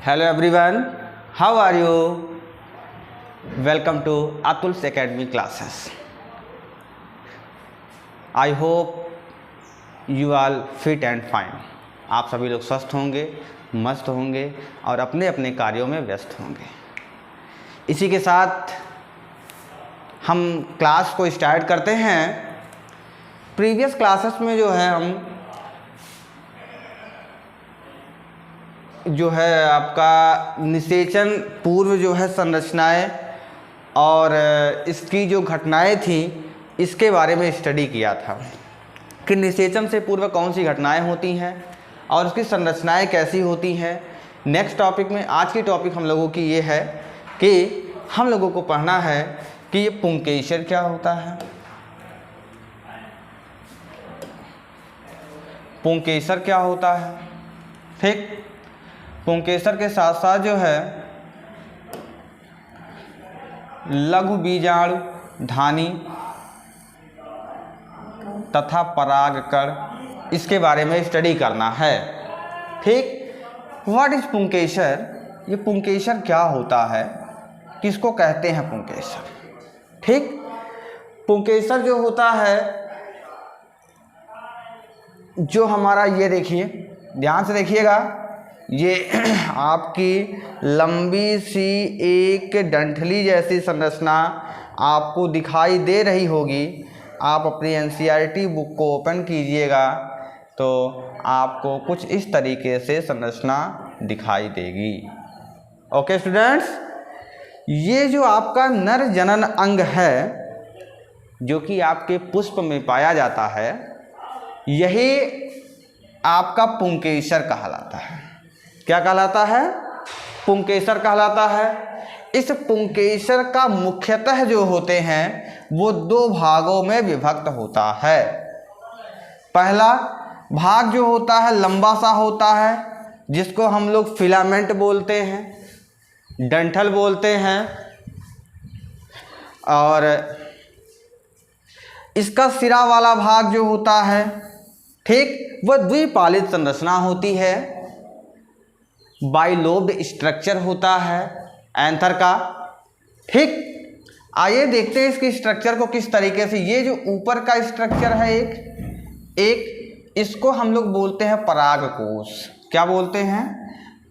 Hello everyone, how are you? Welcome to Atul's Academy classes. I hope you all fit and fine. आप सभी लोग स्वस्थ होंगे, मस्त होंगे और अपने अपने कार्यों में व्यस्त होंगे। इसी के साथ हम क्लास को स्टार्ट करते हैं। प्रीवियस क्लासेस में जो है आपका निषेचन पूर्व संरचनाएं और इसकी जो घटनाएं थी इसके बारे में स्टडी किया था कि निषेचन से पूर्व कौन सी घटनाएं होती हैं और उसकी संरचनाएं कैसी होती हैं। नेक्स्ट टॉपिक में आज की टॉपिक हम लोगों की ये है कि हम लोगों को पढ़ना है कि ये पुंकेसर क्या होता है। पुंकेसर क्या होता है, ठीक। पुंकेसर के साथ साथ जो है लघु बीजाणु धानी तथा परागकण, इसके बारे में स्टडी करना है, ठीक। व्हाट इज पुंकेसर, ये पुंकेसर क्या होता है, किसको कहते हैं पुंकेसर, ठीक। पुंकेसर जो होता है, जो हमारा ये देखिए, ध्यान से देखिएगा, ये आपकी लंबी सी एक डंठली जैसी संरचना आपको दिखाई दे रही होगी। आप अपनी एनसीईआरटी बुक को ओपन कीजिएगा तो आपको कुछ इस तरीके से संरचना दिखाई देगी। ओके स्टूडेंट्स, ये जो आपका नर जनन अंग है जो कि आपके पुष्प में पाया जाता है, यही आपका पुंकेसर कहलाता है। क्या कहलाता है? पुंकेसर कहलाता है। इस पुंकेसर का मुख्यतः जो होते हैं वो दो भागों में विभक्त होता है। पहला भाग जो होता है लंबा सा होता है, जिसको हम लोग फिलामेंट बोलते हैं, डंठल बोलते हैं, और इसका सिरा वाला भाग जो होता है, ठीक, वह द्विपालित संरचना होती है, बाइलोब्ड स्ट्रक्चर होता है एंथर का, ठीक। आइए देखते हैं इसके स्ट्रक्चर को किस तरीके से। ये जो ऊपर का स्ट्रक्चर है एक इसको हम लोग बोलते हैं परागकोश। क्या बोलते हैं?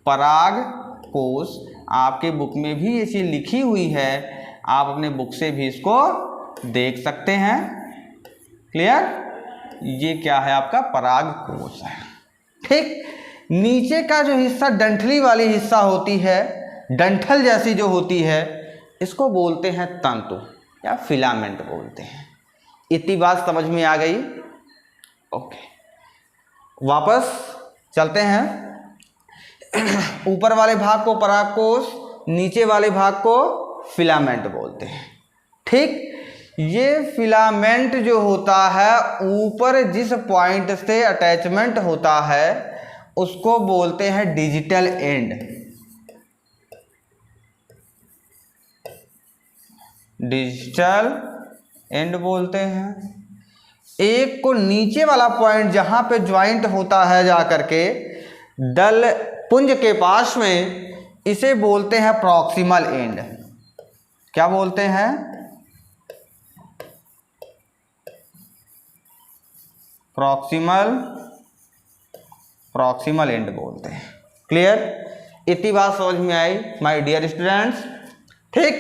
परागकोश। आपके बुक में भी ये चीज़ लिखी हुई है, आप अपने बुक से भी इसको देख सकते हैं। क्लियर? ये क्या है? आपका परागकोश है, ठीक। नीचे का जो हिस्सा डंठली वाली हिस्सा होती है, डंठल जैसी जो होती है, इसको बोलते हैं तंतु या फिलामेंट बोलते हैं। इतनी बात समझ में आ गई? ओके, वापस चलते हैं। ऊपर वाले भाग को परागकोश, नीचे वाले भाग को फिलामेंट बोलते हैं, ठीक। ये फिलामेंट जो होता है, ऊपर जिस पॉइंट से अटैचमेंट होता है उसको बोलते हैं डिजिटल एंड। डिजिटल एंड बोलते हैं। एक को नीचे वाला पॉइंट जहां पे ज्वाइंट होता है जाकर के दल पुंज के पास में, इसे बोलते हैं प्रॉक्सिमल एंड। क्या बोलते हैं? प्रॉक्सिमल एंड बोलते हैं। क्लियर? इतनी बात समझ में आई माय डियर स्टूडेंट्स, ठीक।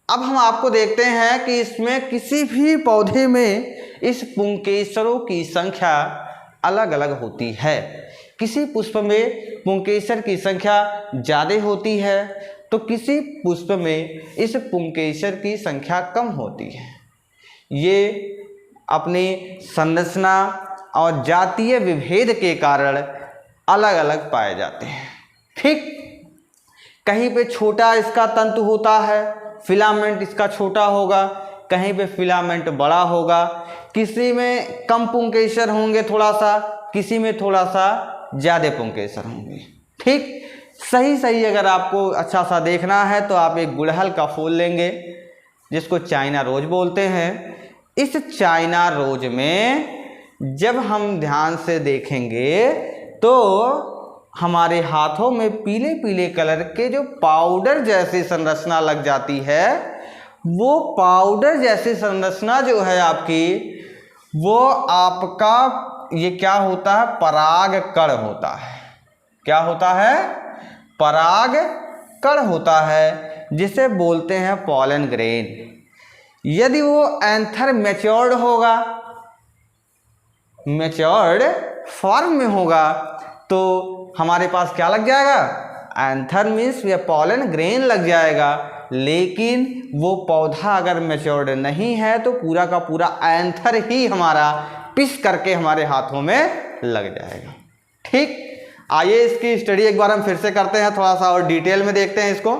अब हम आपको देखते हैं कि इसमें किसी भी पौधे में इस पुंकेसरों की संख्या अलग अलग होती है। किसी पुष्प में पुंकेसर की संख्या ज़्यादा होती है तो किसी पुष्प में इस पुंकेसर की संख्या कम होती है। ये अपनी संरचना और जातीय विभेद के कारण अलग अलग पाए जाते हैं, ठीक। कहीं पे छोटा इसका तंतु होता है, फिलामेंट इसका छोटा होगा, कहीं पे फिलामेंट बड़ा होगा, किसी में कम पुंकेसर होंगे थोड़ा सा, किसी में थोड़ा सा ज़्यादा पुंकेसर होंगे, ठीक। सही अगर आपको अच्छा सा देखना है तो आप एक गुड़हल का फूल लेंगे जिसको चाइना रोज बोलते हैं। इस चाइना रोज में जब हम ध्यान से देखेंगे तो हमारे हाथों में पीले पीले कलर के जो पाउडर जैसी संरचना लग जाती है, वो पाउडर जैसी संरचना जो है आपकी, वो आपका ये क्या होता है, पराग कण होता है। क्या होता है, पराग कण होता है, जिसे बोलते हैं पॉलन ग्रेन। यदि वो एंथर मैच्योर्ड होगा, मैच्योर्ड फॉर्म में होगा, तो हमारे पास क्या लग जाएगा, एंथर मीन्स या पॉलन ग्रेन लग जाएगा। लेकिन वो पौधा अगर मैच्योर्ड नहीं है तो पूरा का पूरा एंथर ही हमारा पिस करके हमारे हाथों में लग जाएगा। ठीक, आइए इसकी स्टडी एक बार हम फिर से करते हैं, थोड़ा सा और डिटेल में देखते हैं इसको।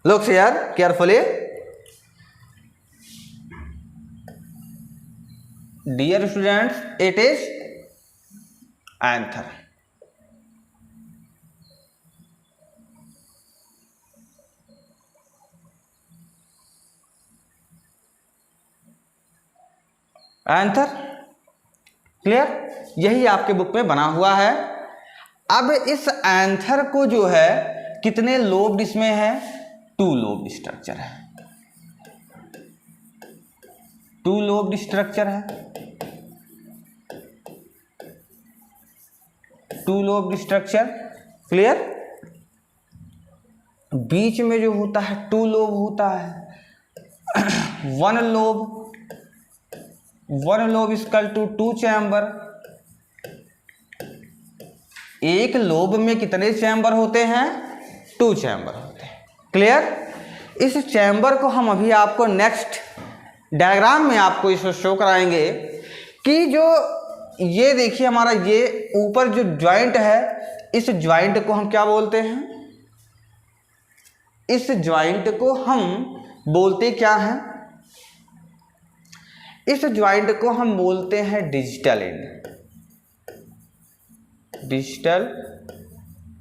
Look here carefully. Dear students, it is anther. Anther clear, यही आपके बुक में बना हुआ है। अब इस एंथर को जो है कितने लोब्ड इसमें है, 2 लोब्ड स्ट्रक्चर है, 2 लोब्ड स्ट्रक्चर है, 2 लोब्ड स्ट्रक्चर क्लियर। बीच में जो होता है 2 लोब होता है, 1 लोब इक्वल टू 2 चैम्बर। एक लोब में कितने चैम्बर होते हैं, 2 चैम्बर होते हैं। क्लियर, इस चैम्बर को हम अभी आपको नेक्स्ट डायग्राम में आपको इसको शो कराएंगे कि जो ये देखिए हमारा ये ऊपर जो ज्वाइंट है, इस ज्वाइंट को हम क्या बोलते हैं, इस ज्वाइंट को हम बोलते क्या हैं, इस ज्वाइंट को हम बोलते हैं डिजिटल एंड, डिजिटल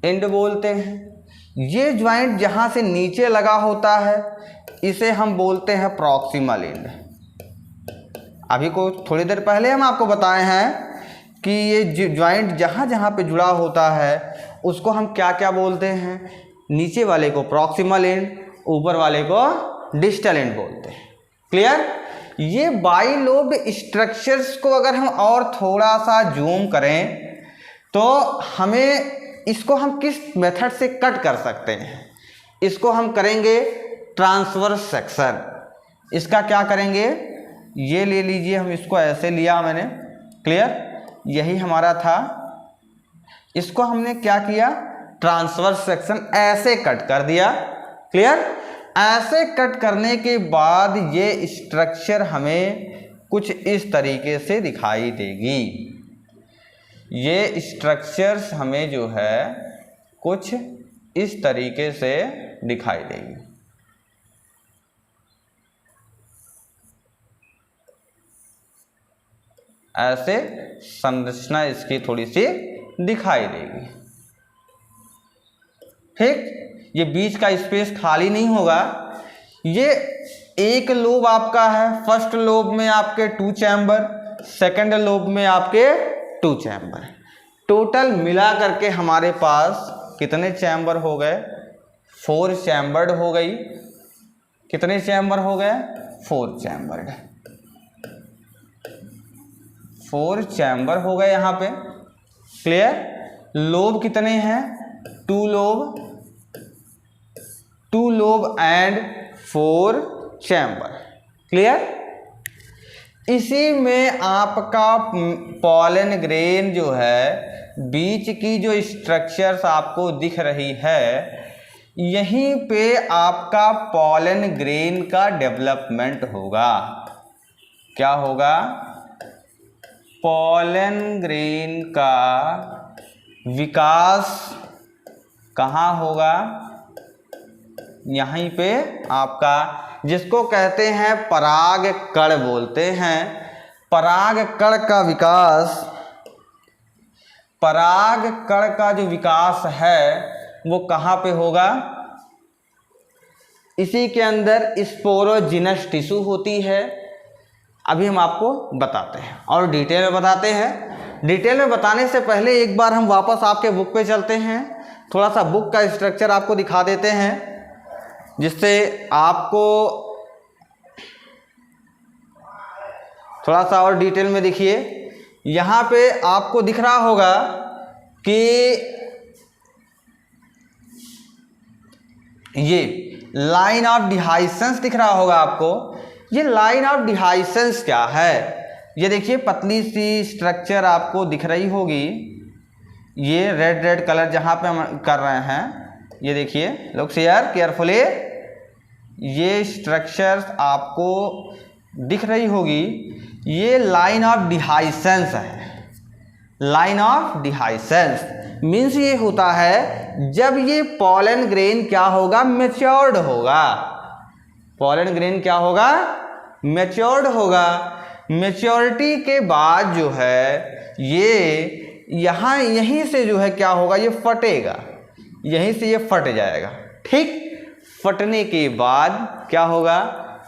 एंड बोलते हैं। ये ज्वाइंट जहां से नीचे लगा होता है इसे हम बोलते हैं प्रॉक्सिमल एंड। अभी को थोड़ी देर पहले हम आपको बताए हैं कि ये ज्वाइंट जहां जहां पे जुड़ा होता है उसको हम क्या क्या बोलते हैं, नीचे वाले को प्रॉक्सिमल एंड, ऊपर वाले को डिजिटल एंड बोलते हैं। क्लियर, ये बाइलोब स्ट्रक्चर्स को अगर हम और थोड़ा सा जूम करें तो हमें इसको हम किस मेथड से कट कर सकते हैं, इसको हम करेंगे ट्रांसवर्स सेक्शन। इसका क्या करेंगे, ये ले लीजिए, हम इसको ऐसे लिया मैंने, क्लियर, यही हमारा था, इसको हमने क्या किया, ट्रांसवर्स सेक्शन ऐसे कट कर दिया। क्लियर, ऐसे कट करने के बाद ये स्ट्रक्चर हमें कुछ इस तरीके से दिखाई देगी। ये स्ट्रक्चर्स हमें जो है कुछ इस तरीके से दिखाई देगी। ऐसे संरचना इसकी थोड़ी सी दिखाई देगी। ठीक, ये बीच का स्पेस खाली नहीं होगा। ये एक लोब आपका है, फर्स्ट लोब में आपके 2 चैम्बर, सेकंड लोब में आपके 2 चैम्बर, टोटल मिला करके हमारे पास कितने चैम्बर हो गए, 4 चैम्बर्ड हो गई। कितने चैम्बर हो गए, 4 चैम्बर्ड, 4 चैम्बर हो गए यहाँ पे। क्लियर, लोब कितने हैं, 2 lobe, 2 lobe and 4 chamber. Clear, इसी में आपका पॉलन ग्रेन जो है, बीच की जो स्ट्रक्चर्स आपको दिख रही है, यहीं पे आपका पॉलन ग्रेन का डेवलपमेंट होगा। क्या होगा, पॉलन ग्रेन का विकास कहाँ होगा, यहीं पे आपका, जिसको कहते हैं पराग कण बोलते हैं। पराग कण का विकास, पराग कण का जो विकास है वो कहाँ पे होगा, इसी के अंदर स्पोरोजिनस टिश्यू होती है, अभी हम आपको बताते हैं और डिटेल में बताते हैं। डिटेल में बताने से पहले एक बार हम वापस आपके बुक पे चलते हैं, थोड़ा सा बुक का स्ट्रक्चर आपको दिखा देते हैं, जिससे आपको थोड़ा सा और डिटेल में देखिए। यहाँ पे आपको दिख रहा होगा कि ये लाइन ऑफ डिहाइसेंस दिख रहा होगा आपको। ये लाइन ऑफ डिहाइसेंस क्या है? ये देखिए पतली सी स्ट्रक्चर आपको दिख रही होगी, ये रेड कलर जहाँ पे हम कर रहे हैं, ये देखिए लुक हियर केयरफुली, ये स्ट्रक्चर्स आपको दिख रही होगी, ये लाइन ऑफ डिहाइसेंस है। लाइन ऑफ डिहाइसेंस मीन्स ये होता है जब ये पॉलन ग्रेन क्या होगा, मैच्योर्ड होगा। पॉलन ग्रेन क्या होगा, मैच्योर्ड होगा। मैच्योरिटी के बाद जो है ये यहाँ यहीं से जो है क्या होगा, ये फटेगा, यहीं से ये फट जाएगा। ठीक, फटने के बाद क्या होगा,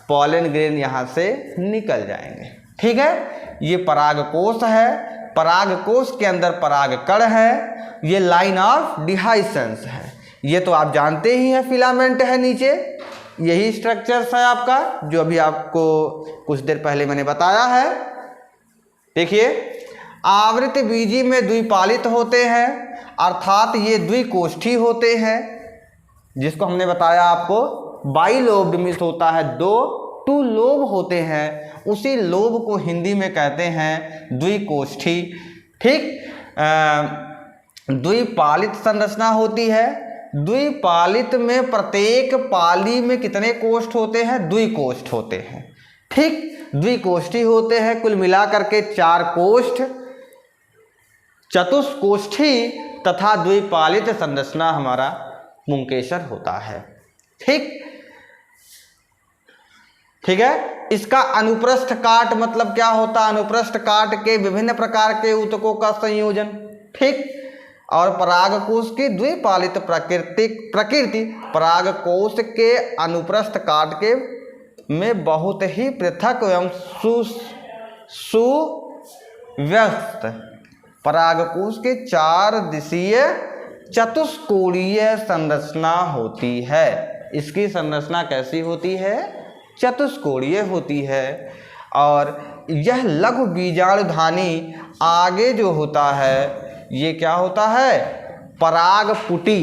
पॉलन ग्रेन यहाँ से निकल जाएंगे। ठीक है, ये परागकोश है, परागकोश के अंदर परागकण है, ये लाइन ऑफ डिहाइसेंस है। ये तो आप जानते ही हैं, फिलामेंट है नीचे, यही स्ट्रक्चर्स है आपका जो अभी आपको कुछ देर पहले मैंने बताया है। देखिए आवृत बीजी में द्विपालित होते हैं, अर्थात ये द्विकोष्ठी होते हैं, जिसको हमने बताया आपको बाइलोब्ड मीन्स होता है टू लोब होते हैं, उसी लोब को हिंदी में कहते हैं द्विकोष्ठी। ठीक, द्विपालित संरचना होती है। द्विपालित में प्रत्येक पाली में कितने कोष्ठ होते हैं, द्विकोष्ठ होते हैं। ठीक, द्विकोष्ठी होते हैं, कुल मिलाकर के 4 कोष्ठ, चतुष्कोष्ठी तथा द्विपालित संरचना हमारा पुंकेसर होता है। ठीक है, इसका अनुप्रस्थ काट मतलब क्या होता है, अनुप्रस्थ काट के विभिन्न प्रकार के ऊतकों का संयोजन। ठीक, और परागकोश की द्विपालित प्रकृति परागकोश के अनुप्रस्थ काट के में बहुत ही पृथक एवं सुव्यस्त परागकोश के 4 दिशीय चतुष्कोणीय संरचना होती है। इसकी संरचना कैसी होती है, चतुष्कोणीय होती है। और यह लघु बीजाणुधानी आगे जो होता है ये क्या होता है, परागपुटी।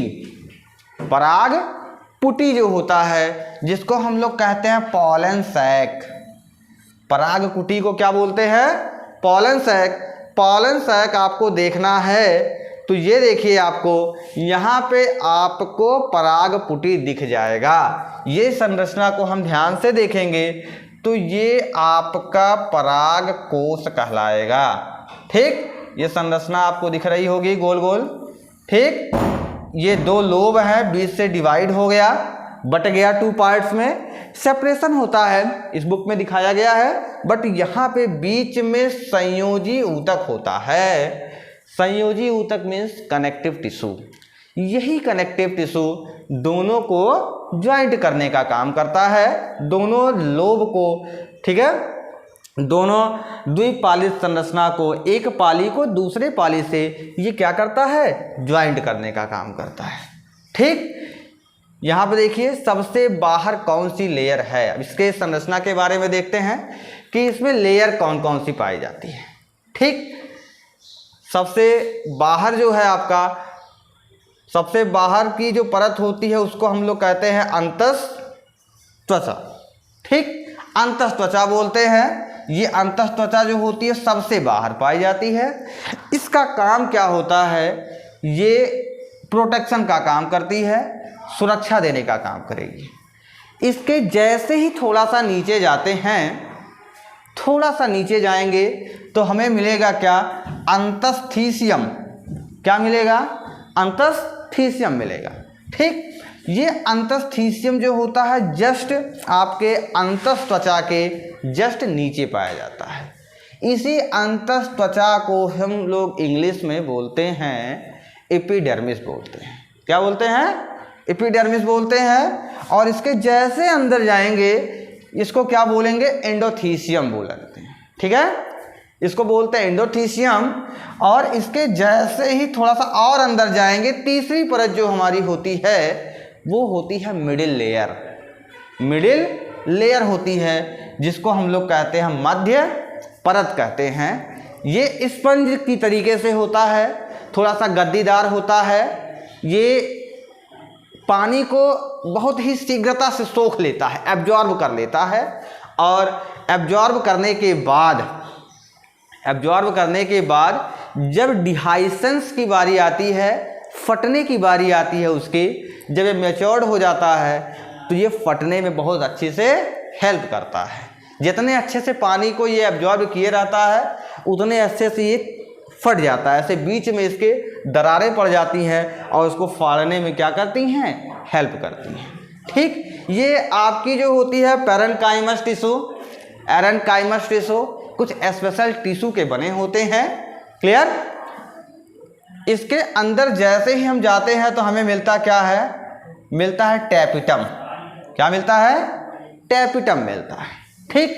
परागपुटी जो होता है जिसको हम लोग कहते हैं पॉलन सैक। परागकुटी को क्या बोलते हैं, पॉलन सैक। पॉलन सैक आपको देखना है तो ये देखिए, आपको यहाँ पे आपको परागपुटी दिख जाएगा। ये संरचना को हम ध्यान से देखेंगे तो ये आपका परागकोश कहलाएगा। ठीक, ये संरचना आपको दिख रही होगी गोल गोल। ठीक, ये 2 लोब है, बीच से डिवाइड हो गया, बट गया 2 पार्ट्स में, सेपरेशन होता है, इस बुक में दिखाया गया है। बट यहाँ पे बीच में संयोजी ऊतक होता है। संयोजी ऊतक मीन्स कनेक्टिव टिश्यू। यही कनेक्टिव टिश्यू दोनों को ज्वाइंट करने का काम करता है, दोनों लोब को। ठीक है, दोनों द्विपालित संरचना को, एक पाली को दूसरे पाली से ये क्या करता है, ज्वाइंट करने का काम करता है। ठीक, यहाँ पे देखिए सबसे बाहर कौन सी लेयर है। अब इसके संरचना के बारे में देखते हैं कि इसमें लेयर कौन कौन सी पाई जाती है। ठीक, सबसे बाहर जो है आपका, सबसे बाहर की जो परत होती है उसको हम लोग कहते हैं अंतःत्वचा। ठीक, अंतःत्वचा बोलते हैं। ये अंतःत्वचा जो होती है सबसे बाहर पाई जाती है। इसका काम क्या होता है, ये प्रोटेक्शन का काम करती है, सुरक्षा देने का काम करेगी। इसके जैसे ही थोड़ा सा नीचे जाते हैं, थोड़ा सा नीचे जाएंगे तो हमें मिलेगा क्या, अंतस्थीसियम। क्या मिलेगा, अंतस्थीसियम मिलेगा। ठीक, ये अंतस्थीसियम जो होता है जस्ट आपके अंतःत्वचा के जस्ट नीचे पाया जाता है। इसी अंतःत्वचा को हम लोग इंग्लिश में बोलते हैं एपिडर्मिस बोलते हैं। क्या बोलते हैं, एपिडर्मिस बोलते हैं। और इसके जैसे अंदर जाएंगे इसको क्या बोलेंगे, एंडोथीसियम बोलते हैं। ठीक है, इसको बोलते हैं एंडोथीसियम। और इसके जैसे ही थोड़ा सा और अंदर जाएंगे, तीसरी परत जो हमारी होती है वो होती है मिडिल लेयर। मिडिल लेयर होती है जिसको हम लोग कहते हैं मध्य परत कहते हैं। ये स्पंज की तरीके से होता है, थोड़ा सा गद्दीदार होता है। ये पानी को बहुत ही शीघ्रता से सोख लेता है, एब्जॉर्ब कर लेता है। और एब्जॉर्ब करने के बाद जब डिहाइसेंस की बारी आती है, फटने की बारी आती है उसकी, जब ये मैच्योर्ड हो जाता है तो ये फटने में बहुत अच्छे से हेल्प करता है। जितने अच्छे से पानी को ये एब्जॉर्ब किए रहता है उतने अच्छे से ये फट जाता है। ऐसे बीच में इसके दरारें पड़ जाती हैं और उसको फाड़ने में क्या करती हैं, हेल्प करती हैं। ठीक, ये आपकी जो होती है पैरेन्काइमस टिश्यू, एरेन्काइमस टिश्यू कुछ स्पेशल टिश्यू के बने होते हैं। क्लियर। इसके अंदर जैसे ही हम जाते हैं तो हमें मिलता क्या है, मिलता है टैपिटम। क्या मिलता है, टैपिटम मिलता है। ठीक,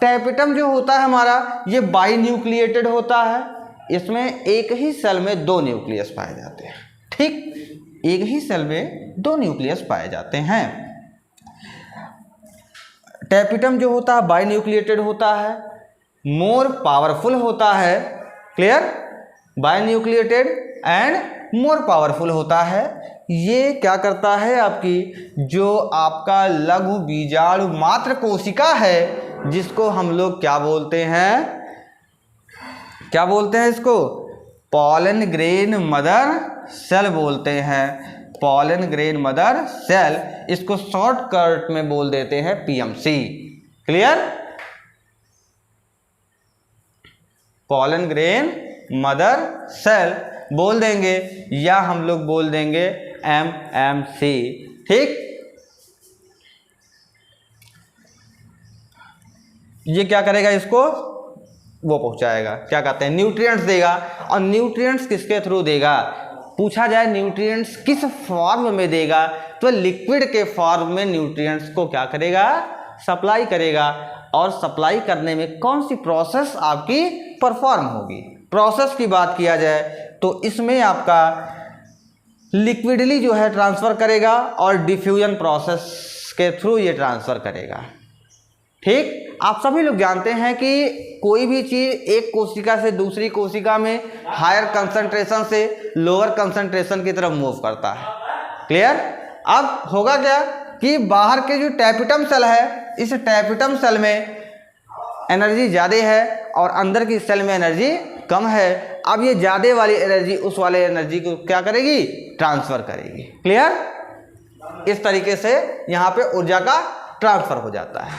टैपिटम जो होता है हमारा, ये बाई न्यूक्लिएटेड होता है। इसमें एक ही सेल में 2 न्यूक्लियस पाए जाते हैं। ठीक, एक ही सेल में 2 न्यूक्लियस पाए जाते हैं। टैपिटम जो होता है बाई न्यूक्लिएटेड होता है, मोर पावरफुल होता है। Clear, by nucleated and more powerful होता है। ये क्या करता है, आपकी जो आपका लघु बीजाणु मात्र कोशिका है, जिसको हम लोग क्या बोलते हैं, क्या बोलते हैं इसको, पॉलन ग्रेन मदर सेल बोलते हैं। पॉलन ग्रेन मदर सेल, इसको शॉर्टकट में बोल देते हैं PMC. Clear, pollen grain mother cell बोल देंगे या हम लोग बोल देंगे एमएमसी। ठीक, ये क्या करेगा, इसको वो पहुंचाएगा, क्या कहते हैं, न्यूट्रिएंट्स देगा। और न्यूट्रिएंट्स किसके थ्रू देगा, पूछा जाए न्यूट्रिएंट्स किस फॉर्म में देगा, तो लिक्विड के फॉर्म में न्यूट्रिएंट्स को क्या करेगा, सप्लाई करेगा। और सप्लाई करने में कौन सी प्रोसेस आपकी परफॉर्म होगी। प्रोसेस की बात किया जाए तो इसमें आपका लिक्विडली जो है ट्रांसफ़र करेगा और डिफ्यूजन प्रोसेस के थ्रू ये ट्रांसफ़र करेगा। ठीक, आप सभी लोग जानते हैं कि कोई भी चीज़ एक कोशिका से दूसरी कोशिका में हायर कंसंट्रेशन से लोअर कंसंट्रेशन की तरफ मूव करता है। क्लियर। अब होगा क्या कि बाहर के जो टैपिटम सेल है, इस टैपिटम सेल में एनर्जी ज़्यादा है और अंदर की सेल में एनर्जी कम है। अब ये ज़्यादा वाली एनर्जी उस वाले एनर्जी को क्या करेगी, ट्रांसफ़र करेगी। क्लियर। इस तरीके से यहाँ पे ऊर्जा का ट्रांसफ़र हो जाता है।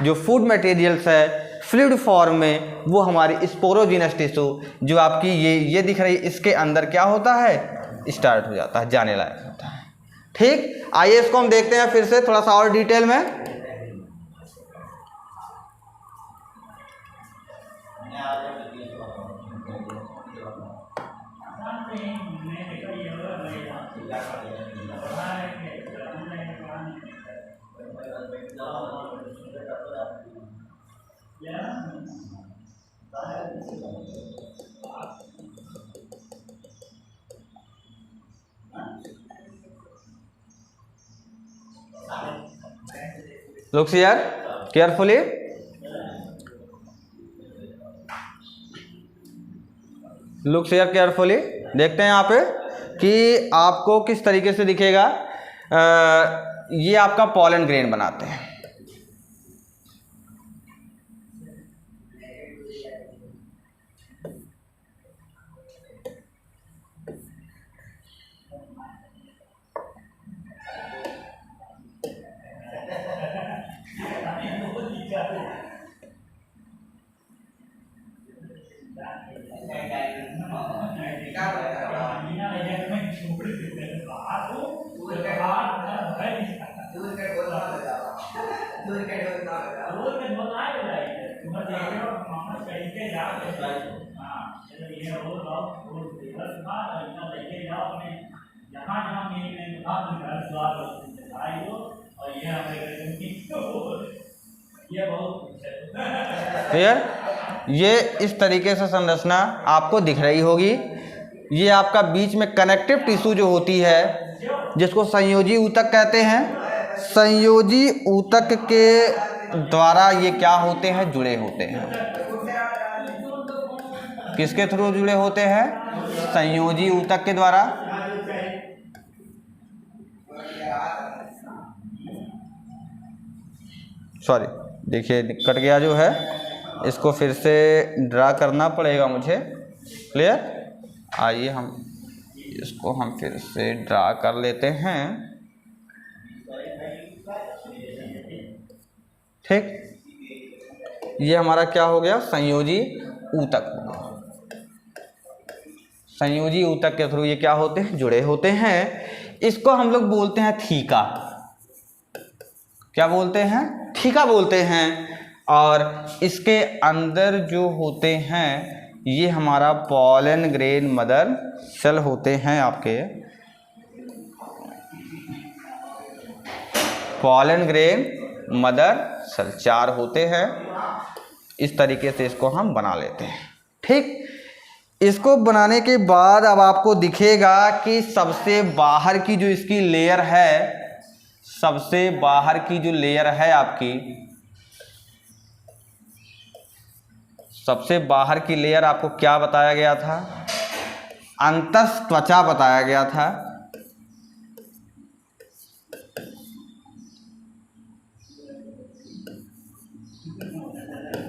जो फूड मटेरियल्स है फ्लूइड फॉर्म में, वो हमारी स्पोरोजिनस टिश्यू जो आपकी ये दिख रही है, इसके अंदर क्या होता है, स्टार्ट हो जाता है, जाने लायक होता है। ठीक, आइए इसको हम देखते हैं फिर से थोड़ा सा और डिटेल में। Look here carefully. Look here carefully. देखते हैं यहाँ पे कि आपको किस तरीके से दिखेगा। ये आपका पॉलन ग्रेन बनाते हैं। क्लियर। ये इस तरीके से संरचना आपको दिख रही होगी। ये आपका बीच में कनेक्टिव टिश्यू जो होती है, जिसको संयोजी ऊतक कहते हैं। संयोजी ऊतक के द्वारा ये क्या होते हैं, जुड़े होते हैं। किसके थ्रू जुड़े होते हैं, संयोजी ऊतक के द्वारा। सॉरी, देखिए कट गया जो है, इसको फिर से ड्रा करना पड़ेगा मुझे। क्लियर। आइए हम इसको हम फिर से ड्रा कर लेते हैं। ठीक, ये हमारा क्या हो गया, संयोजी ऊतक। संयोजी ऊतक के थ्रू ये क्या होते हैं, जुड़े होते हैं। इसको हम लोग बोलते हैं थीका। क्या बोलते हैं, थीका बोलते हैं। और इसके अंदर जो होते हैं ये हमारा पॉलन ग्रेन मदर सेल होते हैं। आपके पॉलन ग्रेन मदर सेल 4 होते हैं। इस तरीके से इसको हम बना लेते हैं। ठीक, इसको बनाने के बाद अब आपको दिखेगा कि सबसे बाहर की जो इसकी लेयर है, सबसे बाहर की जो लेयर है आपकी, सबसे बाहर की लेयर आपको क्या बताया गया था, अंतःत्वचा बताया गया था।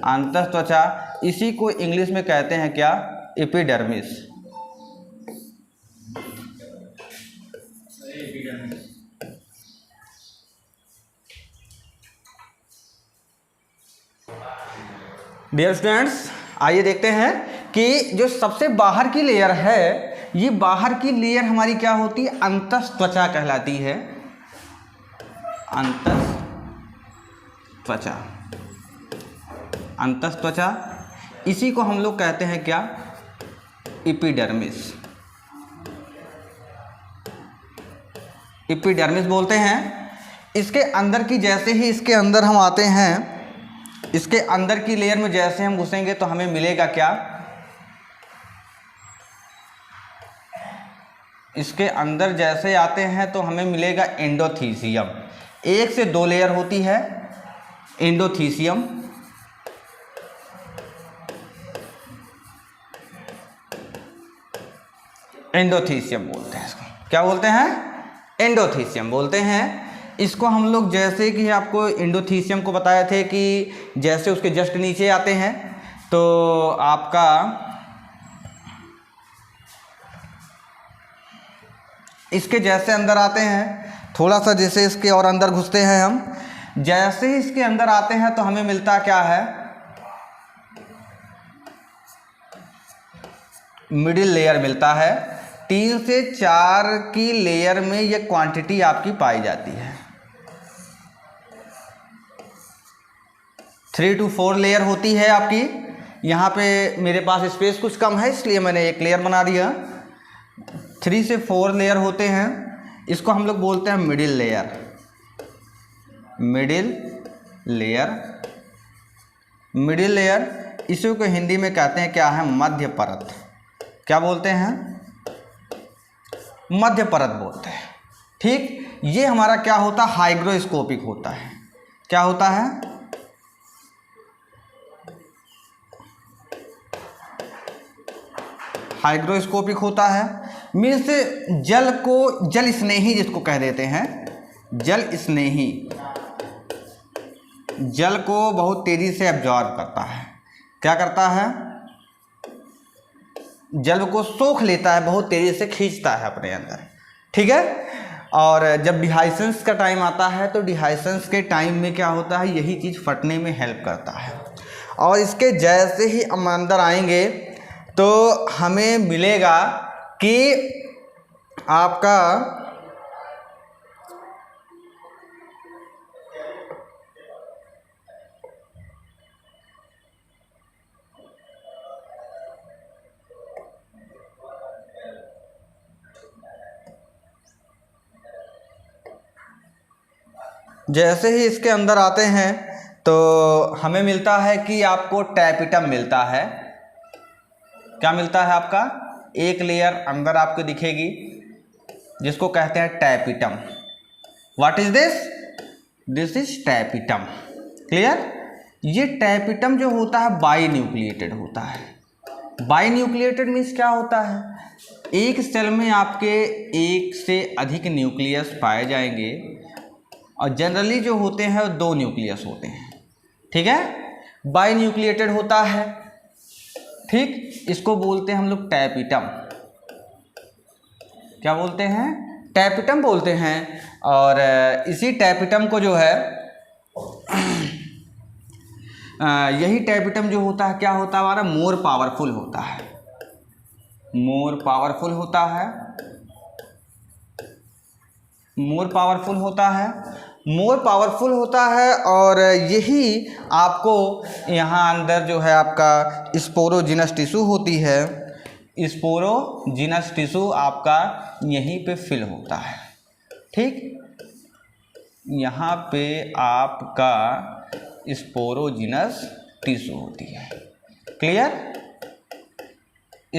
अंतःत्वचा, इसी को इंग्लिश में कहते हैं क्या, एपिडर्मिस। डियर स्टूडेंट्स, आइए देखते हैं कि जो सबसे बाहर की लेयर है, ये बाहर की लेयर हमारी क्या होती है, अंतःत्वचा कहलाती है। अंतःत्वचा, अंतःत्वचा, इसी को हम लोग कहते हैं क्या, एपिडर्मिस। एपिडर्मिस बोलते हैं। इसके अंदर की, जैसे ही इसके अंदर हम आते हैं, इसके अंदर की लेयर में जैसे हम घुसेंगे तो हमें मिलेगा क्या, इसके अंदर जैसे आते हैं तो हमें मिलेगा एंडोथीसियम। 1 से 2 लेयर होती है एंडोथीसियम। एंडोथीसियम बोलते हैं इसको। क्या बोलते हैं, एंडोथीसियम बोलते हैं। इसको हम लोग, जैसे कि आपको एंडोथीसियम को बताए थे कि जैसे उसके जस्ट नीचे आते हैं तो आपका इसके जैसे अंदर आते हैं, थोड़ा सा जैसे इसके और अंदर घुसते हैं हम, जैसे ही इसके अंदर आते हैं तो हमें मिलता क्या है, मिडिल लेयर मिलता है। 3 से 4 की लेयर में ये क्वांटिटी आपकी पाई जाती है। 3 to 4 लेयर होती है आपकी। यहाँ पे मेरे पास स्पेस कुछ कम है इसलिए मैंने एक लेयर बना दिया। 3 से 4 लेयर होते हैं। इसको हम लोग बोलते हैं middle layer. Middle layer, middle layer, इसी को हिंदी में कहते हैं क्या है, मध्य परत। क्या बोलते हैं, मध्य परत बोलते हैं। ठीक, ये हमारा क्या होता है, हाइग्रोस्कोपिक होता है। क्या होता है, हाइग्रोस्कोपिक होता है। मीन्स जल को, जल स्नेही जिसको कह देते हैं, जल स्नेही, जल को बहुत तेजी से एब्जॉर्ब करता है। क्या करता है, जल को सोख लेता है, बहुत तेजी से खींचता है अपने अंदर। ठीक है। और जब डिहाइसेंस का टाइम आता है तो डिहाइसेंस के टाइम में क्या होता है, यही चीज़ फटने में हेल्प करता है। और इसके जैसे ही हम अंदर आएंगे तो हमें मिलेगा कि आपका जैसे ही इसके अंदर आते हैं तो हमें मिलता है कि आपको टैपिटम मिलता है। क्या मिलता है आपका? एक लेयर अंदर आपको दिखेगी जिसको कहते हैं tapetum. What is this? This is tapetum. Clear? ये टैपिटम जो होता है बाई न्यूक्लिएटेड होता है। बाई न्यूक्लिएटेड मीन्स क्या होता है? एक सेल में आपके एक से अधिक न्यूक्लियस पाए जाएंगे और जनरली जो होते हैं 2 न्यूक्लियस होते हैं। ठीक है, बाई न्यूक्लिएटेड होता है। ठीक, इसको बोलते हैं हम लोग टैपिटम। क्या बोलते हैं? टैपिटम बोलते हैं। और इसी टैपिटम को जो है यही टैपिटम जो होता है क्या होता है हमारा? मोर पावरफुल होता है। मोर पावरफुल होता है। मोर पावरफुल होता है। मोर पावरफुल होता है और यही आपको यहाँ अंदर जो है आपका स्पोरोजिनस टिश्यू होती है। स्पोरोजिनस टिश्यू आपका यहीं पे फिल होता है। ठीक, यहाँ पे आपका स्पोरोजिनस टिश्यू होती है। क्लियर?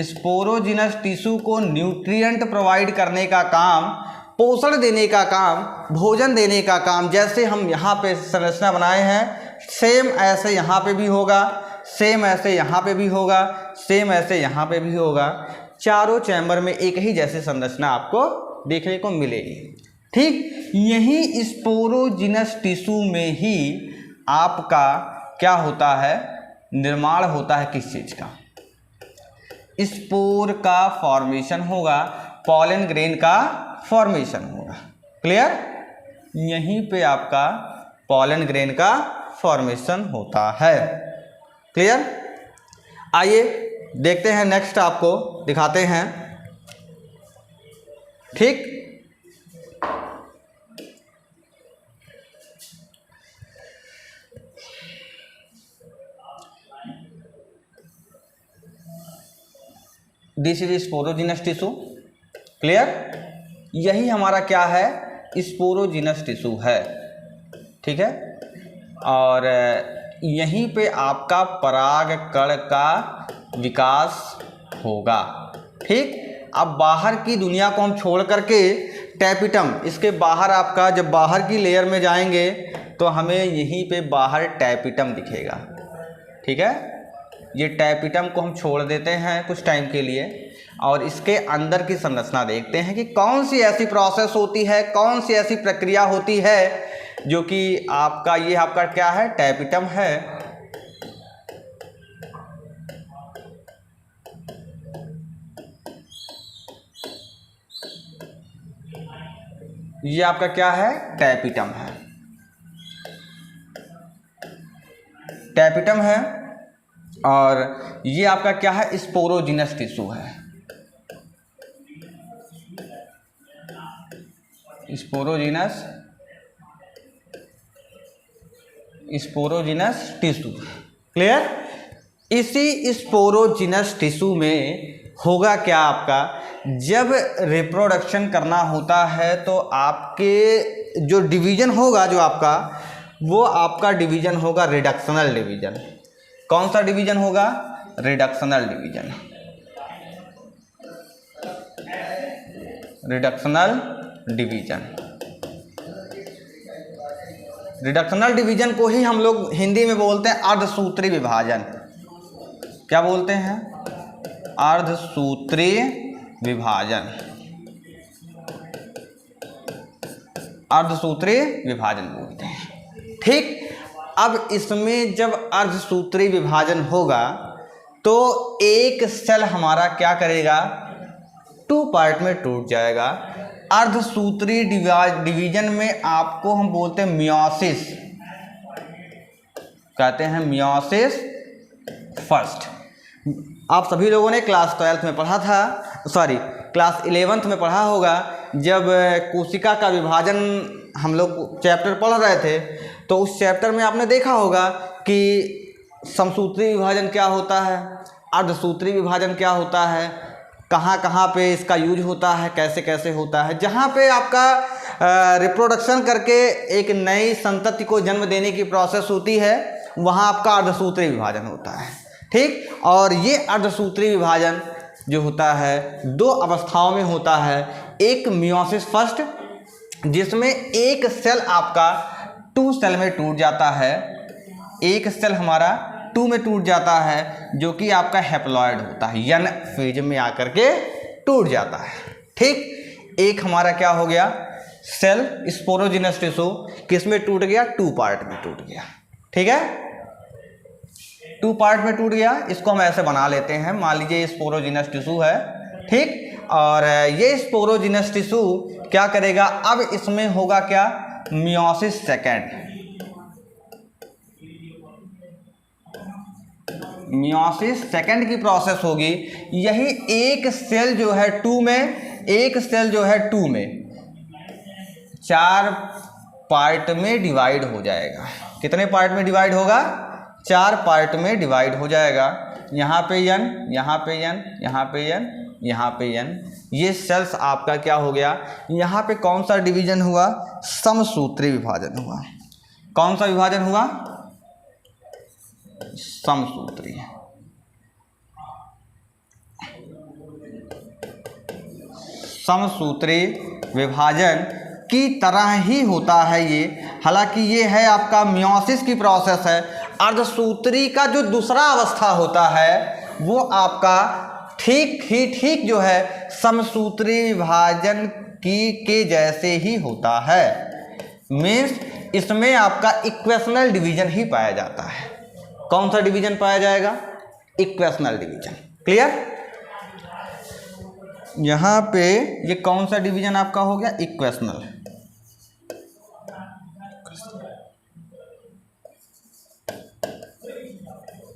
स्पोरोजिनस टिश्यू को न्यूट्रिएंट प्रोवाइड करने का काम, पोषण देने का काम, भोजन देने का काम, जैसे हम यहाँ पे संरचना बनाए हैं सेम ऐसे यहाँ पे भी होगा, सेम ऐसे यहाँ पे भी होगा, सेम ऐसे यहाँ पे भी होगा। चारों चैम्बर में एक ही जैसी संरचना आपको देखने को मिलेगी। ठीक, यही स्पोरोजिनस टिश्यू में ही आपका क्या होता है? निर्माण होता है किस चीज़ का? स्पोर का फॉर्मेशन होगा, पॉलन ग्रेन का फॉर्मेशन होगा। क्लियर? यहीं पे आपका पॉलन ग्रेन का फॉर्मेशन होता है। क्लियर? आइए देखते हैं, नेक्स्ट आपको दिखाते हैं। ठीक, this is sporogenous tissue. Clear? यही हमारा क्या है? स्पोरोजिनस टिश्यू है। ठीक है, और यहीं पे आपका पराग कण का विकास होगा। ठीक, अब बाहर की दुनिया को हम छोड़ करके टैपिटम, इसके बाहर आपका जब बाहर की लेयर में जाएंगे तो हमें यहीं पे बाहर टैपिटम दिखेगा। ठीक है, ये टैपिटम को हम छोड़ देते हैं कुछ टाइम के लिए और इसके अंदर की संरचना देखते हैं कि कौन सी ऐसी प्रोसेस होती है, कौन सी ऐसी प्रक्रिया होती है जो कि आपका ये आपका क्या है? टैपिटम है। ये आपका क्या है? टैपिटम है। टैपिटम है और ये आपका क्या है? स्पोरोजिनस टिश्यू है। Sporogenous tissue. क्लियर? इसी स्पोरोजिनस टिश्यू में होगा क्या आपका? जब रिप्रोडक्शन करना होता है तो आपके जो डिवीजन होगा, जो आपका वो आपका डिवीजन होगा रिडक्शनल डिवीजन। कौन सा डिवीजन होगा? Reductional division. Reductional division. Reductional division को ही हम लोग हिंदी में बोलते हैं अर्धसूत्री विभाजन। क्या बोलते हैं? अर्धसूत्री विभाजन। अर्धसूत्री विभाजन बोलते हैं। ठीक, अब इसमें जब अर्धसूत्री विभाजन होगा तो एक सेल हमारा क्या करेगा? 2 पार्ट में टूट जाएगा। अर्धसूत्री डिवीजन में आपको हम बोलते हैं मियोसिस, कहते हैं मियोसिस फर्स्ट। आप सभी लोगों ने क्लास 12th में पढ़ा था, सॉरी क्लास 11th में पढ़ा होगा, जब कोशिका का विभाजन हम लोग चैप्टर पढ़ रहे थे तो उस चैप्टर में आपने देखा होगा कि समसूत्री विभाजन क्या होता है, अर्धसूत्री विभाजन क्या होता है, कहाँ कहाँ पे इसका यूज होता है, कैसे कैसे होता है। जहाँ पे आपका रिप्रोडक्शन करके एक नई संतति को जन्म देने की प्रोसेस होती है, वहाँ आपका अर्धसूत्री विभाजन होता है। ठीक, और ये अर्धसूत्री विभाजन जो होता है 2 अवस्थाओं में होता है। एक मियोसिस फर्स्ट, जिसमें एक सेल आपका 2 सेल में टूट जाता है, एक सेल हमारा 2 में टूट जाता है, जो कि आपका हैप्लॉइड होता है, यन फेज में आकर के टूट जाता है। ठीक, एक हमारा क्या हो गया, सेल स्पोरोजिनस टिश्यू किस में टूट गया, 2 पार्ट में टूट गया। ठीक है, 2 पार्ट में टूट गया। इसको हम ऐसे बना लेते हैं, मान लीजिए ये स्पोरोजिनस टिश्यू है। ठीक, और ये स्पोरोजिनस टिश्यू क्या करेगा, अब इसमें होगा क्या, मियोसिस सेकेंड। मियोसिस सेकेंड की प्रोसेस होगी। यही एक सेल जो है 2 में, एक सेल जो है 2 में 4 पार्ट में डिवाइड हो जाएगा। कितने पार्ट में डिवाइड होगा, 4 पार्ट में डिवाइड हो जाएगा। यहाँ पे n, यहाँ पे n, यहाँ पे n, यहाँ पे n, ये सेल्स आपका क्या हो गया, यहाँ पे कौन सा डिवीजन हुआ, समसूत्री विभाजन हुआ। कौन सा विभाजन हुआ, समसूत्री। समसूत्री विभाजन की तरह ही होता है ये, हालांकि ये है आपका मियोसिस की प्रोसेस है। अर्धसूत्री का जो दूसरा अवस्था होता है वो आपका ठीक जो है समसूत्री विभाजन के जैसे ही होता है। मीन्स इसमें आपका इक्वेशनल डिवीजन ही पाया जाता है। कौन सा डिवीजन पाया जाएगा, इक्वेशनल डिवीजन। क्लियर, यहाँ पे ये कौन सा डिवीजन आपका हो गया, equational.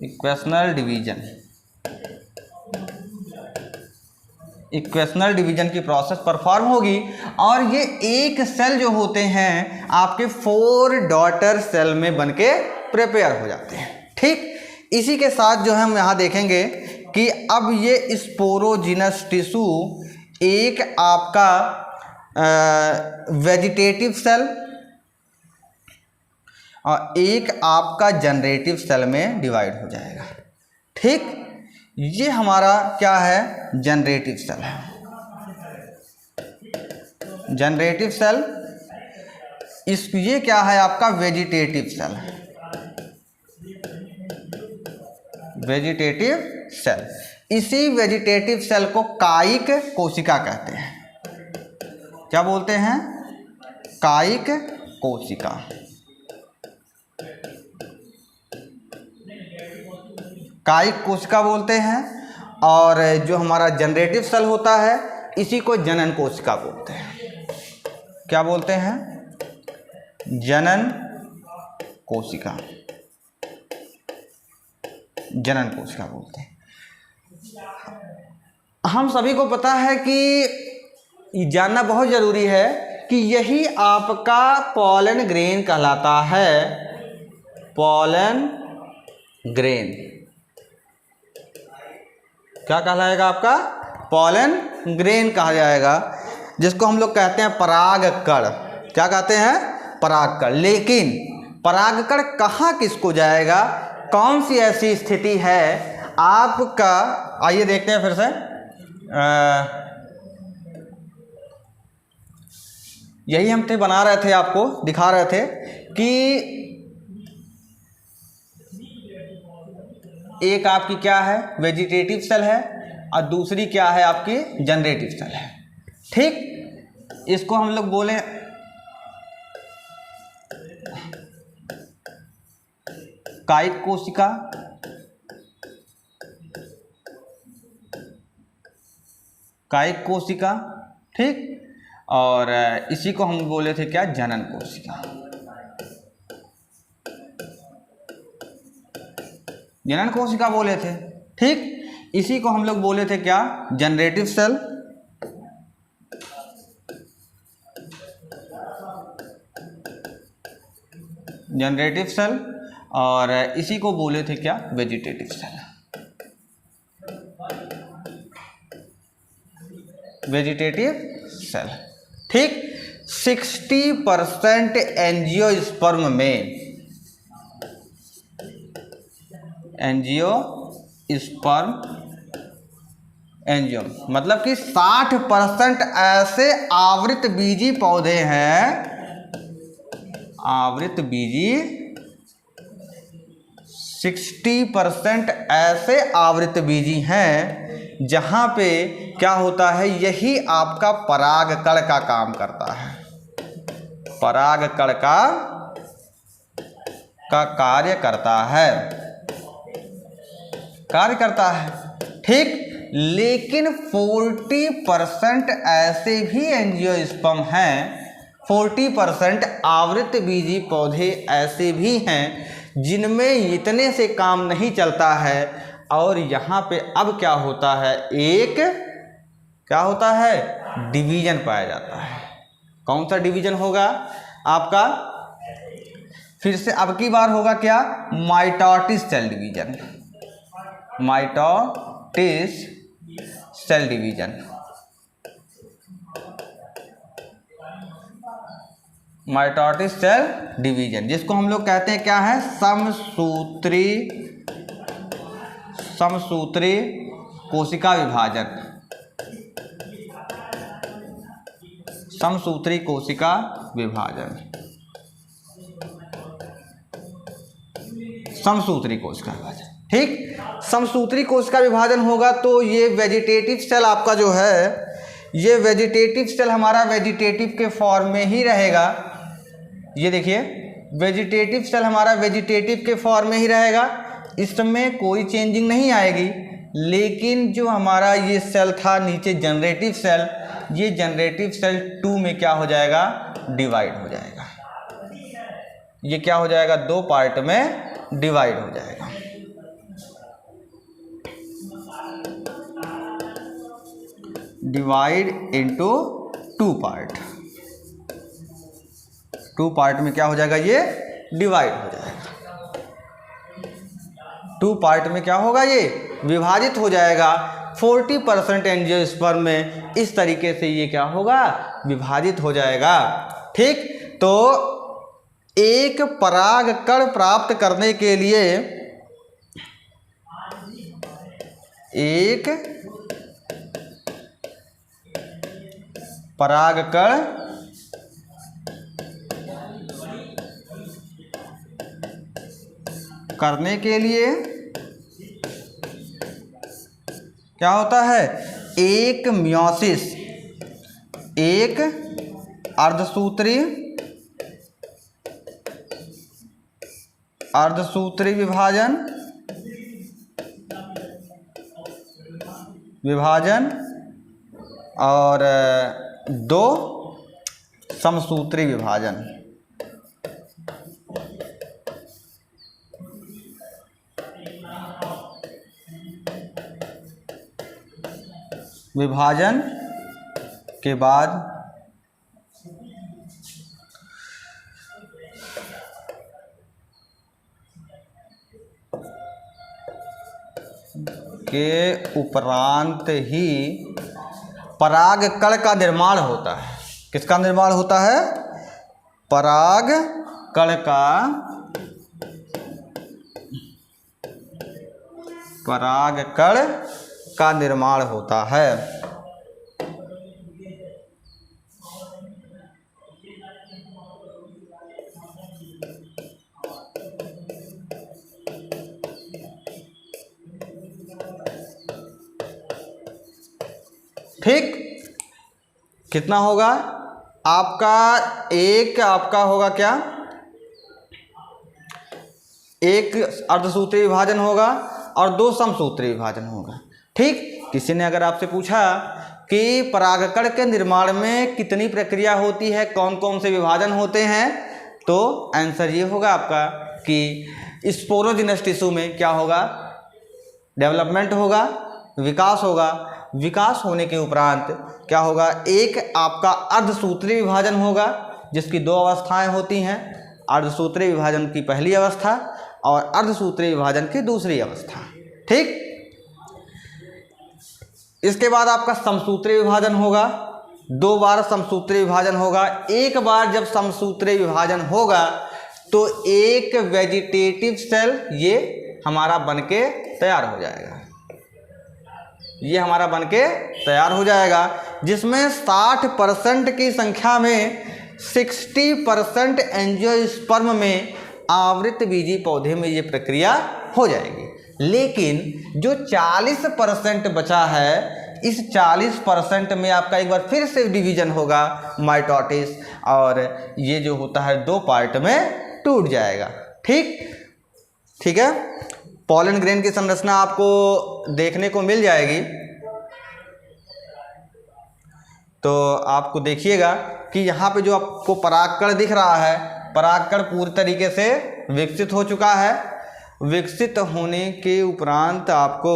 Equational division, equational division की प्रोसेस परफॉर्म होगी। और ये एक सेल जो होते हैं आपके 4 डॉटर सेल में बनके प्रिपेयर हो जाते हैं। ठीक, इसी के साथ जो है हम यहाँ देखेंगे कि अब ये स्पोरोजिनस टिश्यू एक आपका वेजिटेटिव सेल और एक आपका जनरेटिव सेल में डिवाइड हो जाएगा। ठीक, ये हमारा क्या है, जनरेटिव सेल है। जनरेटिव सेल, ये क्या है आपका, वेजिटेटिव सेल। वेजिटेटिव सेल, इसी वेजिटेटिव सेल को कायिक कोशिका कहते हैं। क्या बोलते हैं, कायिक कोशिका। कायिक कोशिका बोलते हैं। और जो हमारा जनरेटिव सेल होता है इसी को जनन कोशिका बोलते हैं। क्या बोलते हैं, जनन कोशिका, जनन कोशिका बोलते हैं। हम सभी को पता है कि जानना बहुत जरूरी है कि यही आपका पॉलन ग्रेन कहलाता है। पॉलन ग्रेन क्या कहलाएगा आपका, पॉलन ग्रेन कहा जाएगा, जिसको हम लोग कहते हैं परागकण। क्या कहते हैं, परागकण। लेकिन परागकण कहाँ किसको जाएगा, कौन सी ऐसी स्थिति है आपका, आइए देखते हैं फिर से। यही हम थे बना रहे थे, आपको दिखा रहे थे कि एक आपकी क्या है, वेजिटेटिव सेल है और दूसरी क्या है आपकी, जनरेटिव सेल है। ठीक, इसको हम लोग बोले कायिक कोशिका, कायिक कोशिका। ठीक, और इसी को हम बोले थे क्या, जनन कोशिका। जनन कोशिका बोले थे। ठीक, इसी को हम लोग बोले थे क्या, जनरेटिव सेल। जनरेटिव सेल, और इसी को बोले थे क्या, वेजिटेटिव सेल। Vegetative cell. ठीक, 60% एंजियोस्पर्म में, एंजियोस्पर्म एंजियोम मतलब कि 60% ऐसे आवृत बीजी पौधे हैं, आवृत बीजी 60% ऐसे आवृत बीजी हैं जहां पे क्या होता है, यही आपका परागकण का काम करता है, परागकण का कार्य करता है, ठीक। लेकिन 40% ऐसे भी एंजियोस्पर्म हैं, 40% आवृत बीजी पौधे ऐसे भी हैं जिनमें इतने से काम नहीं चलता है। और यहाँ पे अब क्या होता है, एक क्या होता है, डिवीजन पाया जाता है। कौन सा डिवीजन होगा आपका, फिर से अब की बार होगा क्या, mitosis cell division, mitosis cell division, mitosis cell division, जिसको हम लोग कहते हैं क्या है, समसूत्री कोशिका विभाजन, समसूत्री कोशिका विभाजन, समसूत्री कोशिका विभाजन, ठीक। समसूत्री कोशिका विभाजन होगा तो ये वेजिटेटिव सेल आपका जो है, ये वेजिटेटिव सेल हमारा वेजिटेटिव के फॉर्म में ही रहेगा। ये देखिए वेजिटेटिव सेल हमारा वेजिटेटिव के फॉर्म में ही रहेगा, इसमें कोई चेंजिंग नहीं आएगी। लेकिन जो हमारा ये सेल था नीचे जनरेटिव सेल, ये जनरेटिव सेल 2 में क्या हो जाएगा, डिवाइड हो जाएगा। ये क्या हो जाएगा, 2 पार्ट में डिवाइड हो जाएगा। डिवाइड इनटू 2 पार्ट, 2 पार्ट में क्या हो जाएगा, ये डिवाइड हो जाएगा। 2 पार्ट में क्या होगा, ये विभाजित हो जाएगा। 40% एंजियोस्पर्म में इस तरीके से ये क्या होगा, विभाजित हो जाएगा, ठीक। तो एक परागकण प्राप्त करने के लिए, एक परागकण करने के लिए क्या होता है, एक मियोसिस, एक अर्धसूत्री विभाजन और 2 समसूत्री विभाजन। विभाजन के बाद के उपरांत ही परागकण का निर्माण होता है। किसका निर्माण होता है, परागकण का निर्माण होता है। ठीक, कितना होगा आपका, एक आपका होगा क्या, एक अर्धसूत्री विभाजन होगा और 2 समसूत्री विभाजन होगा। ठीक, किसी ने अगर आपसे पूछा कि परागकण के निर्माण में कितनी प्रक्रिया होती है, कौन कौन से विभाजन होते हैं, तो आंसर ये होगा आपका कि स्पोरोजिनस टिश्यू में क्या होगा, डेवलपमेंट होगा, विकास होगा। विकास होने के उपरांत क्या होगा, एक आपका अर्धसूत्री विभाजन होगा जिसकी 2 अवस्थाएं होती हैं, अर्धसूत्री विभाजन की पहली अवस्था और अर्धसूत्री विभाजन की दूसरी अवस्था। ठीक, इसके बाद आपका समसूत्री विभाजन होगा। 2 बार समसूत्रीय विभाजन होगा। एक बार जब समसूत्रीय विभाजन होगा तो एक वेजिटेटिव सेल ये हमारा बनके तैयार हो जाएगा, ये हमारा बनके तैयार हो जाएगा, जिसमें 60% की संख्या में 60% एंजियोस्पर्म में आवृत बीजी पौधे में ये प्रक्रिया हो जाएगी। लेकिन जो 40% बचा है, इस 40% में आपका एक बार फिर से डिवीजन होगा माइटोसिस, और ये जो होता है 2 पार्ट में टूट जाएगा। ठीक है। पॉलन ग्रेन की संरचना आपको देखने को मिल जाएगी। तो आपको देखिएगा कि यहाँ पे जो आपको परागकण दिख रहा है, परागकण पूरी तरीके से विकसित हो चुका है। विकसित होने के उपरांत आपको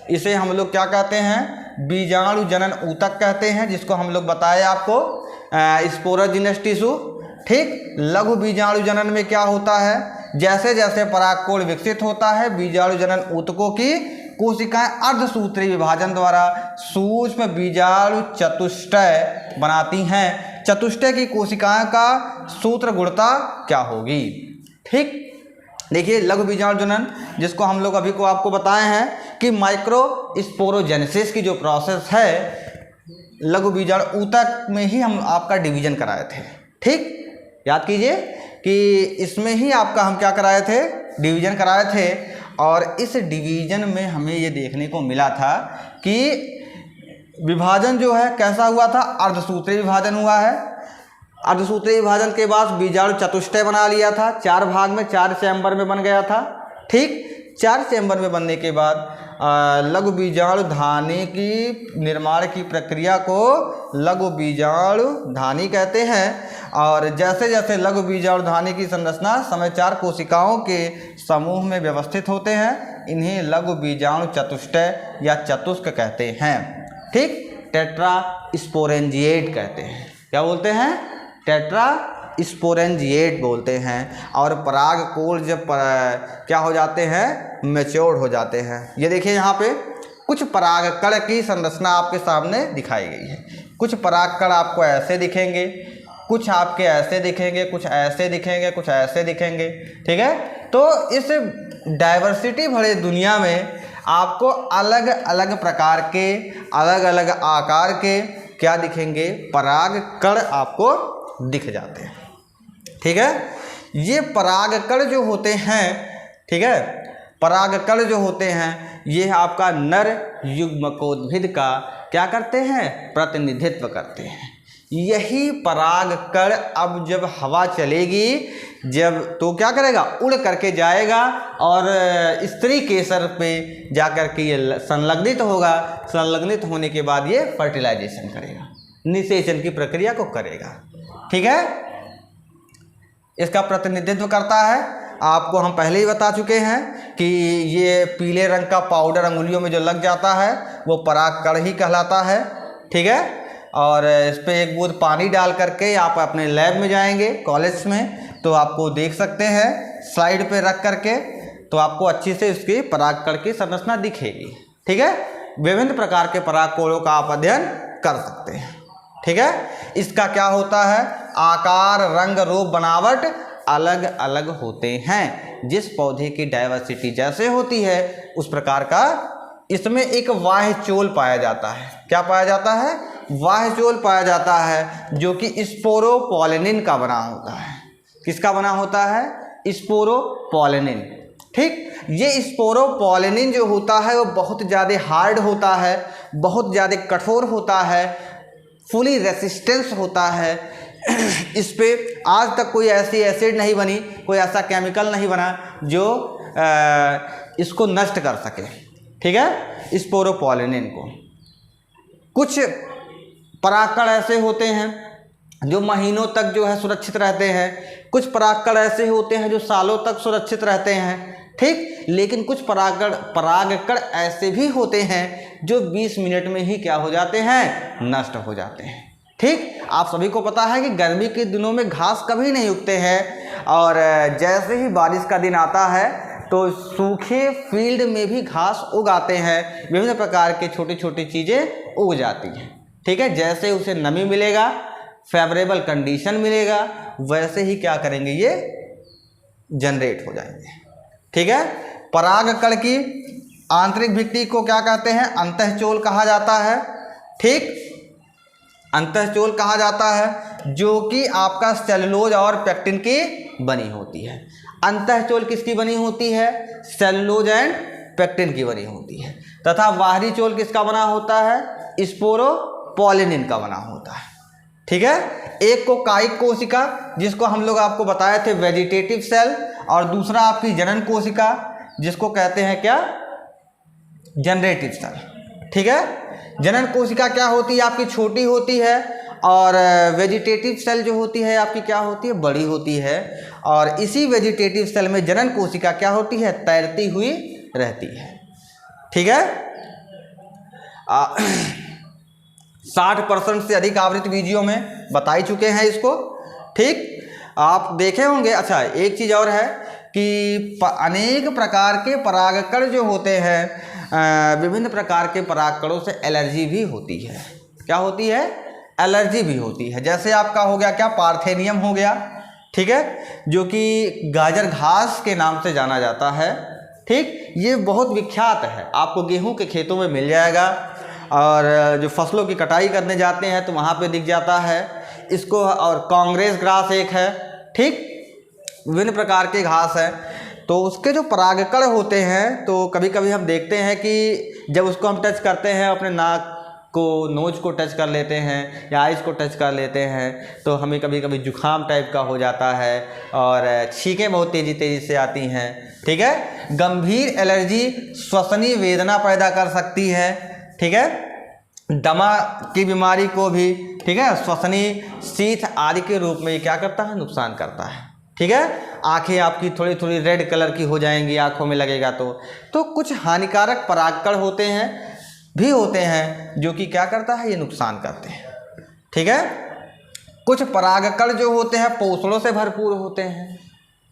इसे हम लोग क्या कहते हैं, बीजाणु जनन ऊतक कहते हैं, जिसको हम लोग बताए आपको स्पोरोजिनस टिश्यू। ठीक, लघु बीजाणु जनन में क्या होता है, जैसे जैसे परागकोश विकसित होता है, बीजाणु जनन ऊतकों की कोशिकाएं अर्धसूत्रीय विभाजन द्वारा सूक्ष्म बीजाणु चतुष्टय बनाती हैं। चतुष्टय की कोशिकाएं का सूत्र गुणता क्या होगी। ठीक, देखिए लघु बीजाणु जनन, जिसको हम लोग अभी को आपको बताए हैं कि माइक्रो स्पोरोजेनेसिस की जो प्रोसेस है, लघु बीजाणु ऊतक में ही हम आपका डिवीजन कराए थे। ठीक, याद कीजिए कि इसमें ही आपका हम क्या कराए थे, डिवीजन कराए थे। और इस डिवीजन में हमें ये देखने को मिला था कि विभाजन जो है कैसा हुआ था, अर्धसूत्रीय विभाजन हुआ है। अर्धसूत्रीय विभाजन के बाद बीजाणु चतुष्टय बना लिया था, 4 भाग में, 4 चैम्बर में बन गया था। ठीक, 4 चैम्बर में बनने के बाद लघु बीजाणु धानी की निर्माण की प्रक्रिया को लघु बीजाणु धानी कहते हैं। और जैसे जैसे लघु बीजाणु धानी की संरचना समय 4 कोशिकाओं के समूह में व्यवस्थित होते हैं, इन्हें लघु बीजाणु चतुष्टय या चतुष्क कहते हैं। ठीक, टेट्रा स्पोरेंजिएट कहते हैं। क्या बोलते हैं, टेट्रा स्पोरेंजिएट बोलते हैं। और परागकोश जब क्या हो जाते हैं, मैच्योर्ड हो जाते हैं। ये देखिए यहाँ पे कुछ परागकण की संरचना आपके सामने दिखाई गई है। कुछ परागकण आपको ऐसे दिखेंगे, कुछ आपके ऐसे दिखेंगे, कुछ ऐसे दिखेंगे, कुछ ऐसे दिखेंगे। ठीक है, तो इस डाइवर्सिटी भरे दुनिया में आपको अलग अलग प्रकार के, अलग अलग आकार के क्या दिखेंगे, परागकण आपको दिख जाते हैं। ठीक है, ये परागकण जो होते हैं, ठीक है, परागकण जो होते हैं ये आपका नर युग्मकोद्भिद का क्या करते हैं, प्रतिनिधित्व करते हैं। यही परागकण अब जब हवा चलेगी, जब तो क्या करेगा, उड़ करके जाएगा और स्त्री केसर पे जाकर के ये संलग्नित होगा। संलग्नित होने के बाद ये फर्टिलाइजेशन करेगा, निषेचन की प्रक्रिया को करेगा। ठीक है, इसका प्रतिनिधित्व करता है। आपको हम पहले ही बता चुके हैं कि ये पीले रंग का पाउडर अंगुलियों में जो लग जाता है वो परागकण ही कहलाता है। ठीक है, और इस पर एक बूंद पानी डाल करके आप अपने लैब में जाएंगे कॉलेज में, तो आपको देख सकते हैं स्लाइड पे रख करके, तो आपको अच्छी से इसकी परागकण की संरचना दिखेगी। ठीक है, विभिन्न प्रकार के परागकोणों का आप अध्ययन कर सकते हैं। ठीक है, इसका क्या होता है, आकार, रंग, रूप, बनावट अलग अलग होते हैं। जिस पौधे की डाइवर्सिटी जैसे होती है उस प्रकार का इसमें एक वाह्यचोल पाया जाता है। क्या पाया जाता है, वाह्यचोल पाया जाता है, जो कि स्पोरोपोलिनिन का बना होता है। किसका बना होता है, स्पोरोपोलिनिन। ठीक, ये स्पोरोपोलिनिन जो होता है वो बहुत ज़्यादा हार्ड होता है, बहुत ज़्यादा कठोर होता है, फुली रेसिस्टेंस होता है। इस पे आज तक कोई ऐसी एसिड नहीं बनी, कोई ऐसा केमिकल नहीं बना जो इसको नष्ट कर सके। ठीक है, स्पोरोपोलिनिन को। कुछ परागकण ऐसे होते हैं जो महीनों तक जो है सुरक्षित रहते हैं, कुछ परागकण ऐसे होते हैं जो सालों तक सुरक्षित रहते हैं। ठीक, लेकिन कुछ परागकण ऐसे भी होते हैं जो 20 मिनट में ही क्या हो जाते हैं, नष्ट हो जाते हैं। ठीक, आप सभी को पता है कि गर्मी के दिनों में घास कभी नहीं उगते हैं, और जैसे ही बारिश का दिन आता है तो सूखे फील्ड में भी घास उग आते हैं, विभिन्न प्रकार के छोटी छोटी चीज़ें उग जाती हैं। ठीक है, जैसे उसे नमी मिलेगा, फेवरेबल कंडीशन मिलेगा, वैसे ही क्या करेंगे, ये जनरेट हो जाएंगे। ठीक है, परागकण की आंतरिक भित्ति को क्या कहते हैं, अंतःचोल कहा जाता है। ठीक, अंतःचोल कहा जाता है, जो कि आपका सेलुलोज और पेक्टिन की बनी होती है। अंतःचोल किसकी बनी होती है, सेलुलोज एंड पेक्टिन की बनी होती है। तथा बाहरी चोल किसका बना होता है, स्पोरोपोलिनिन का बना होता है। ठीक है, एक को कायिक कोशिका, जिसको हम लोग आपको बताए थे वेजिटेटिव सेल, और दूसरा आपकी जनन कोशिका, जिसको कहते हैं क्या, जनरेटिव सेल। ठीक है, जनन कोशिका क्या होती है, आपकी छोटी होती है, और वेजिटेटिव सेल जो होती है आपकी क्या होती है, बड़ी होती है। और इसी वेजिटेटिव सेल में जनन कोशिका क्या होती है, तैरती हुई रहती है। ठीक है, 60% से अधिक आवृत्ति वीडियो में बता ही चुके हैं इसको। ठीक, आप देखे होंगे। अच्छा, एक चीज़ और है कि अनेक प्रकार के परागकण जो होते हैं, विभिन्न प्रकार के परागकणों से एलर्जी भी होती है। क्या होती है, एलर्जी भी होती है। जैसे आपका हो गया क्या, पार्थेनियम हो गया। ठीक है, जो कि गाजर घास के नाम से जाना जाता है। ठीक, ये बहुत विख्यात है, आपको गेहूं के खेतों में मिल जाएगा, और जो फसलों की कटाई करने जाते हैं तो वहाँ पे दिख जाता है इसको। और कांग्रेस ग्रास एक है। ठीक, विभिन्न प्रकार के घास है, तो उसके जो परागकण होते हैं, तो कभी कभी हम देखते हैं कि जब उसको हम टच करते हैं, अपने नाक को, नोज को टच कर लेते हैं या आइज़ को टच कर लेते हैं, तो हमें कभी कभी जुखाम टाइप का हो जाता है, और छींकें बहुत तेज़ी से आती हैं। ठीक है, गंभीर एलर्जी श्वसनीय वेदना पैदा कर सकती है। ठीक है, दमा की बीमारी को भी, ठीक है, श्वसनीय शीत आदि के रूप में ये क्या करता है, नुकसान करता है। ठीक है, आंखें आपकी थोड़ी थोड़ी रेड कलर की हो जाएंगी, आंखों में लगेगा तो कुछ हानिकारक परागकण होते हैं जो कि क्या करता है, ये नुकसान करते हैं। ठीक है, कुछ परागकण जो होते हैं पोषणों से भरपूर होते हैं।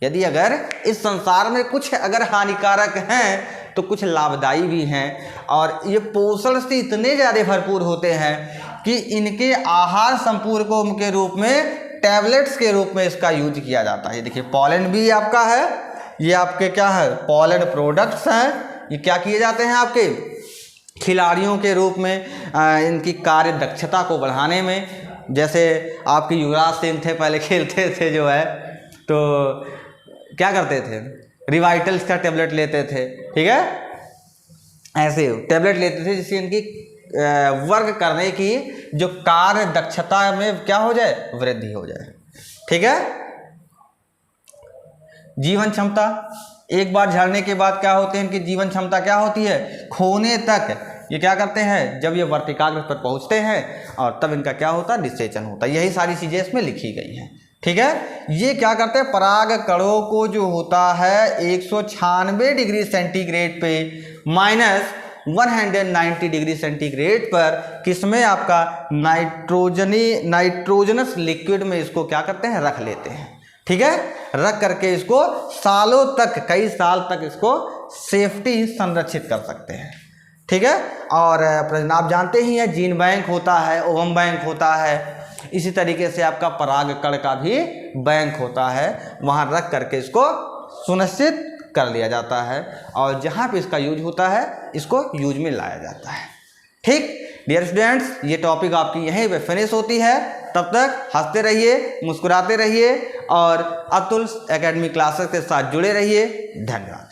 यदि अगर इस संसार में कुछ अगर हानिकारक हैं तो कुछ लाभदायी भी हैं, और ये पोषण से इतने ज़्यादा भरपूर होते हैं कि इनके आहार संपूरकों के रूप में, टैबलेट्स के रूप में इसका यूज किया जाता है। ये देखिए, पॉलन भी आपका है, ये आपके क्या है, पॉलन प्रोडक्ट्स हैं, ये क्या किए जाते हैं आपके खिलाड़ियों के रूप में, इनकी कार्य दक्षता को बढ़ाने में। जैसे आपके युवराज सिंह थे, पहले खेलते थे जो है, तो क्या करते थे, रिवाइटल्स का टैबलेट लेते थे। ठीक है, ऐसे टैबलेट लेते थे जिससे इनकी वर्क करने की जो कार्य दक्षता में क्या हो जाए, वृद्धि हो जाए। ठीक है, जीवन क्षमता, एक बार झड़ने के बाद क्या होते हैं, इनकी जीवन क्षमता क्या होती है, खोने तक ये क्या करते हैं, जब ये वर्तिकाग्र पर पहुंचते हैं, और तब इनका क्या होता है, निषेचन होता है। यही सारी चीजें इसमें लिखी गई हैं। ठीक है, ये क्या करते हैं, परागकणों को जो होता है 196 डिग्री सेंटीग्रेड पे -190 डिग्री सेंटीग्रेड पर किसमें, आपका नाइट्रोजनस लिक्विड में इसको क्या करते हैं, रख लेते हैं। ठीक है, रख करके इसको सालों तक, कई साल तक इसको सेफ्टी संरक्षित कर सकते हैं। ठीक है, और आप जानते ही हैं, जीन बैंक होता है, ओवम बैंक होता है, इसी तरीके से आपका परागकण का भी बैंक होता है, वहाँ रख करके इसको सुनिश्चित कर लिया जाता है, और जहाँ पे इसका यूज होता है इसको यूज में लाया जाता है। ठीक, डियर स्टूडेंट्स, ये टॉपिक आपकी यहीं पे फिनिश होती है। तब तक हंसते रहिए, मुस्कुराते रहिए, और अतुल एकेडमी क्लासेस के साथ जुड़े रहिए। धन्यवाद।